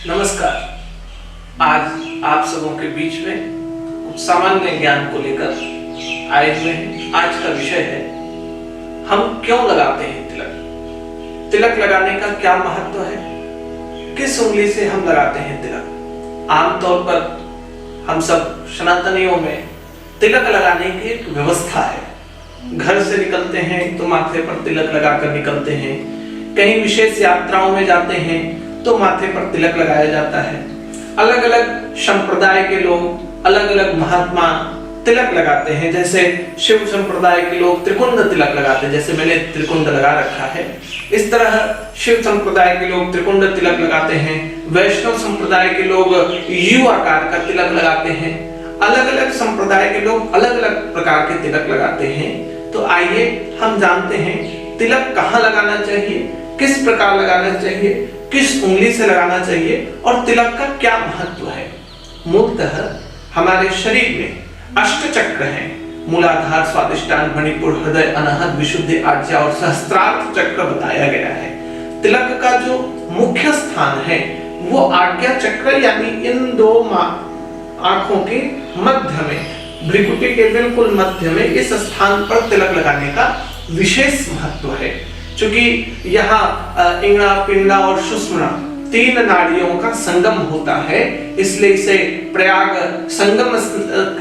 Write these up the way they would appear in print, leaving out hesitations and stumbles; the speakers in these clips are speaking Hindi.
नमस्कार। आज आप सबों के बीच में कुछ सामान्य ज्ञान को लेकर आए हुए हैं। आज का विषय है हम क्यों लगाते हैं तिलक। तिलक लगाने का क्या महत्व है, किस उंगली से हम लगाते हैं तिलक। आमतौर पर हम सब सनातनियों में तिलक लगाने की एक व्यवस्था है। घर से निकलते हैं तो माथे पर तिलक लगाकर निकलते हैं, कहीं विशेष यात्राओं में जाते हैं तो माथे पर तिलक लगाया जाता है। अलग अलग संप्रदाय के लोग अलग अलग महात्मा तिलक लगाते हैं। जैसे शिव संप्रदाय के लोग त्रिकुंड तिलक लगाते हैं, जैसे मैंने त्रिकुंड लगा रखा है। इस तरह शिव संप्रदाय के लोग त्रिकुंड तिलक लगाते हैं। वैष्णव संप्रदाय के लोग यू आकार का तिलक लगाते हैं। अलग अलग संप्रदाय के लोग अलग अलग प्रकार के तिलक लगाते हैं। तो आइए हम जानते हैं तिलक कहाँ लगाना चाहिए, किस प्रकार लगाना चाहिए, किस उंगली से लगाना चाहिए और तिलक का क्या महत्व है। मूलतः हमारे शरीर में अष्ट चक्र हैं। मूलाधार, स्वादिष्टान, मणिपुर, हृदय, अनाहत, विशुद्धि, आज्ञा और सहस्त्रार्थ चक्र बताया गया है। तिलक का जो मुख्य स्थान है वो आज्ञा चक्र यानी इन दो आंखों के मध्य में, भ्रिकुटी के बिल्कुल मध्य में इस स्थान पर तिलक लगाने का विशेष महत्व है। क्योंकि यहाँ इंगड़ा, पिंगला और सुषुम्ना तीन नाड़ियों का संगम होता है, इसलिए इसे प्रयाग संगम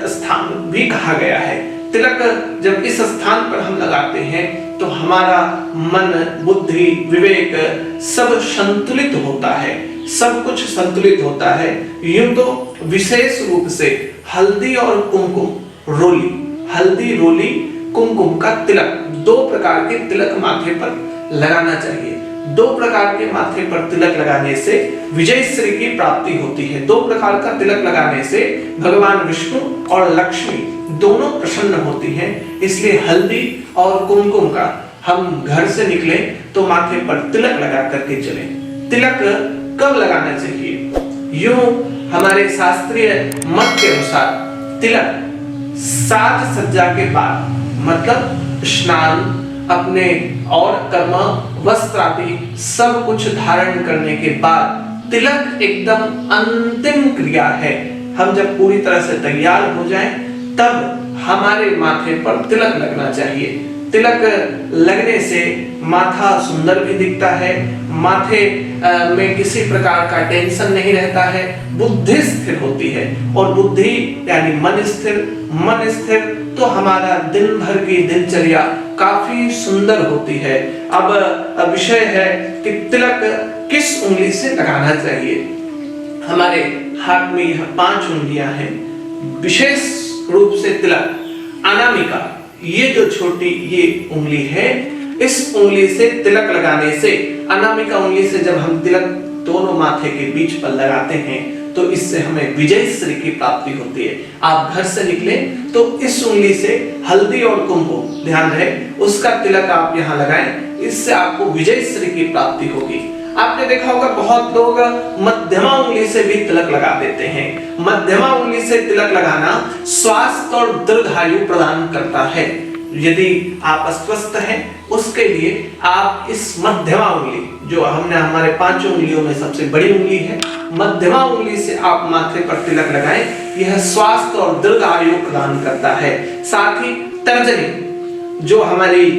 स्थान भी कहा गया है। तिलक जब इस स्थान पर हम लगाते हैं तो हमारा मन, बुद्धि, विवेक सब संतुलित होता है, सब कुछ संतुलित होता है। यूं तो विशेष रूप से हल्दी और कुमकुम, रोली, हल्दी, रोली, कुमकुम का तिलक, दो प्रकार के तिलक माथे पर लगाना चाहिए। दो प्रकार के माथे पर तिलक लगाने से विजय श्री की प्राप्ति होती है। दो प्रकार का तिलक लगाने से भगवान विष्णु और लक्ष्मी दोनों प्रसन्न होती हैं। इसलिए हल्दी और कुमकुम का हम घर से निकले तो माथे पर तिलक लगा करके चलें। तिलक कब लगाना चाहिए? यूं हमारे शास्त्रीय मत के अनुसार तिलक साज सज्जा के बाद, मतलब स्नान, अपने और कर्म, वस्त्र आदि सब कुछ धारण करने के बाद तिलक एकदम अंतिम क्रिया है। हम जब पूरी तरह से तैयार हो जाएं तब हमारे माथे पर तिलक लगना चाहिए। तिलक लगने से माथा सुंदर भी दिखता है, माथे में किसी प्रकार का टेंशन नहीं रहता है, बुद्धि स्थिर होती है। और बुद्धि यानी मन स्थिर तो हमारा दिन भर की दिनचर्या काफी सुंदर होती है। अब विषय है कि तिलक किस उंगली से लगाना चाहिए। हमारे हाथ में यह 5 उंगलियां हैं। विशेष रूप से तिलक अनामिका, ये जो छोटी ये उंगली है, इस उंगली से तिलक लगाने से, अनामिका उंगली से जब हम तिलक दोनों माथे के बीच पर लगाते हैं तो इससे हमें विजय श्री की प्राप्ति होती है। आप घर से निकले तो इस उंगली से हल्दी और कुमकुम, ध्यान रहे, उसका तिलक आप यहाँ लगाएं, इससे आपको विजय श्री की प्राप्ति होगी। आपने देखा होगा बहुत लोग मध्यमा उंगली से भी तिलक लगा देते हैं। मध्यमा उंगली से तिलक लगाना स्वास्थ्य और दीर्घायु प्रदान करता है। यदि आप अस्वस्थ हैं उसके लिए आप इस मध्यमा उंगली, जो हमने हमारे 5 उंगलियों में सबसे बड़ी उंगली है, मध्यमा उंगली से आप माथे पर तिलक लगाएं। यह स्वास्थ्य और दीर्घायु प्रदान करता है। साथ ही तर्जनी, जो हमारी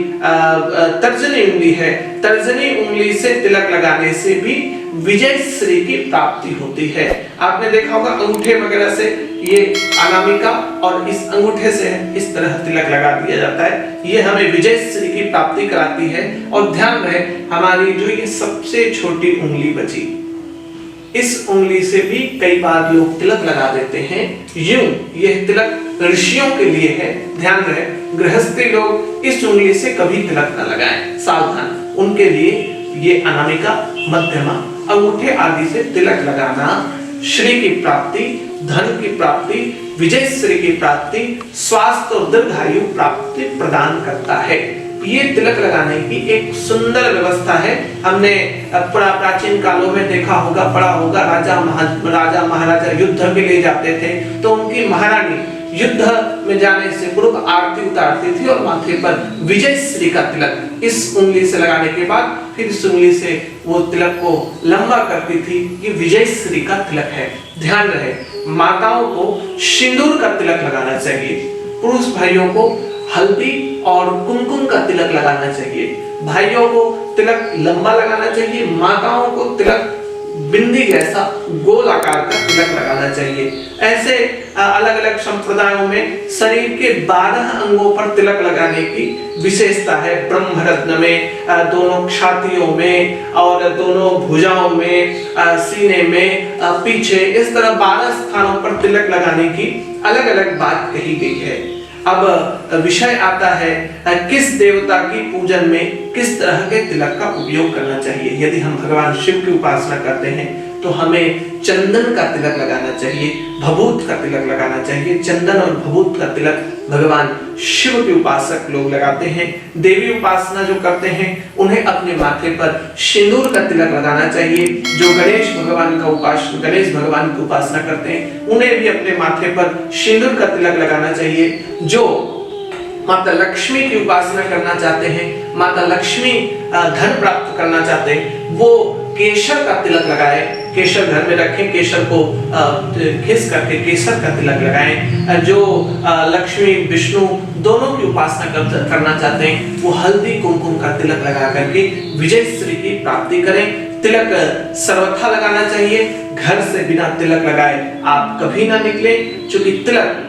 तर्जनी उंगली है, तर्जनी उंगली से तिलक लगाने से भी विजय श्री की प्राप्ति होती है। आपने देखा होगा अंगूठे वगैरह से, ये अनामिका और इस अंगूठे से इस तरह तिलक लगा दिया जाता है। ये हमें विजय श्री की प्राप्ति कराती है। और ध्यान रहे, हमारी जो ये सबसे छोटी उंगली बची, इस उंगली से भी कई बार लोग तिलक लगा देते हैं। यूं यह तिलक ऋषियों के लिए है, ध्यान रहे, गृहस्थी लोग इस उंगली से कभी तिलक न लगाएं, सावधान। उनके लिए ये अनामिका, मध्यमा, अंगूठे आदि से तिलक लगाना श्री की प्राप्ति, धन की प्राप्ति, विजय श्री की प्राप्ति, स्वास्थ्य और दीर्घायु प्राप्ति प्रदान करता है। ये तिलक लगाने की एक सुंदर व्यवस्था है। हमने प्राचीन कालों में देखा होगा, पढ़ा होगा, राजा महाराजा युद्ध के लिए जाते थे तो उनकी महारानी युद्ध में जाने से पूर्व आरती उतारती थी और माथे पर विजयश्री का तिलक इस उंगली से लगाने के बाद फिर इस उंगली से वो तिलक को लंबा करती थी। ये विजयश्री का तिलक है। ध्यान रहे, माताओं को सिंदूर का तिलक लगाना चाहिए, पुरुष भाइयों को हल्दी और कुमकुम का तिलक लगाना चाहिए। भाइयों को तिलक लंबा लगाना चाहिए, माताओं को तिलक बिंदी जैसा गोल आकार का तिलक लगाना चाहिए। ऐसे अलग अलग संप्रदायों में शरीर के 12 अंगों पर तिलक लगाने की विशेषता है। ब्रह्मरत्न में, दोनों छातियों में और दोनों भुजाओं में, सीने में, पीछे, इस तरह 12 स्थानों पर तिलक लगाने की अलग अलग बात कही गई है। अब विषय आता है किस देवता की पूजन में किस तरह के तिलक का उपयोग करना चाहिए। यदि हम भगवान शिव की उपासना करते हैं तो हमें चंदन का तिलक लगाना चाहिए, भभूत का तिलक लगाना चाहिए। चंदन और भभूत का तिलक भगवान शिव के उपासक लोग लगाते हैं। देवी उपासना जो करते हैं उन्हें अपने माथे पर सिंदूर का तिलक लगाना चाहिए। जो गणेश भगवान की उपासना करते हैं उन्हें भी अपने माथे पर सिंदूर का तिलक लगाना चाहिए। जो माता लक्ष्मी की उपासना करना चाहते हैं, माता लक्ष्मी धन प्राप्त करना चाहते हैं, वो केसर का तिलक लगाए। केसर घर में रखें, केसर को घिस करके केसर का तिलक लगाएं। जो लक्ष्मी विष्णु दोनों की उपासना करना चाहते हैं वो हल्दी कुमकुम का तिलक लगा करके विजयश्री की प्राप्ति करें। तिलक सर्वथा लगाना चाहिए, घर से बिना तिलक लगाए आप कभी ना निकले, क्योंकि तिलक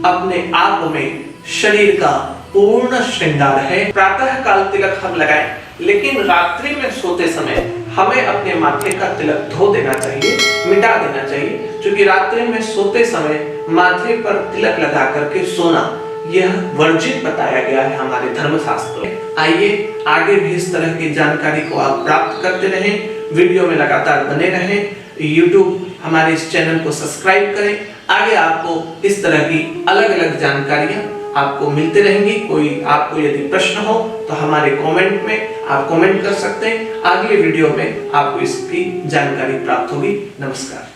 अपने आप में शरीर का पूर्ण श्रृंगार है। प्रातः काल तिलक हम लगाएं, लेकिन रात्रि में सोते समय हमें अपने माथे का तिलक धो देना चाहिए, मिटा देना चाहिए, क्योंकि रात्रि में सोते समय माथे पर तिलक लगा करके सोना यह वर्जित बताया गया है हमारे धर्मशास्त्र में। आइए आगे भी इस तरह की जानकारी को आप प्राप्त करते रहें, वीडियो में लगातार बने रहें। YouTube हमारे इस चैनल को सब्सक्राइब करें। आगे आपको इस तरह की अलग अलग जानकारियां आपको मिलते रहेंगी। कोई आपको यदि प्रश्न हो तो हमारे कमेंट में आप कमेंट कर सकते हैं। अगले वीडियो में आपको इसकी जानकारी प्राप्त होगी। नमस्कार।